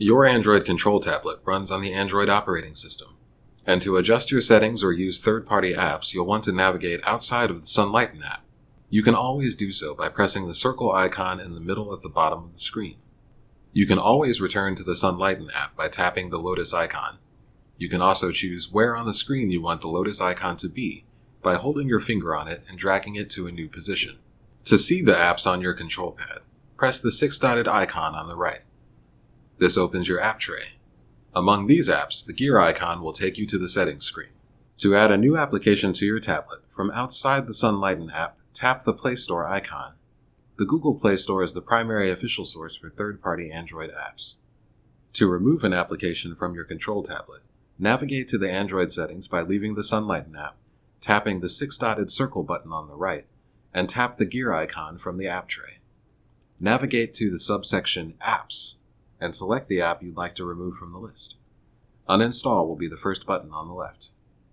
Your Android control tablet runs on the Android operating system, and to adjust your settings or use third-party apps, you'll want to navigate outside of the Sunlighten app. You can always do so by pressing the circle icon in the middle at the bottom of the screen. You can always return to the Sunlighten app by tapping the Lotus icon. You can also choose where on the screen you want the Lotus icon to be by holding your finger on it and dragging it to a new position. To see the apps on your control pad, press the six-dotted icon on the right. This opens your app tray. Among these apps, the gear icon will take you to the settings screen. To add a new application to your tablet, from outside the Sunlighten app, tap the Play Store icon. The Google Play Store is the primary official source for third-party Android apps. To remove an application from your control tablet, navigate to the Android settings by leaving the Sunlighten app, tapping the six-dotted circle button on the right, and tap the gear icon from the app tray. Navigate to the subsection Apps, and select the app you'd like to remove from the list. Uninstall will be the first button on the left.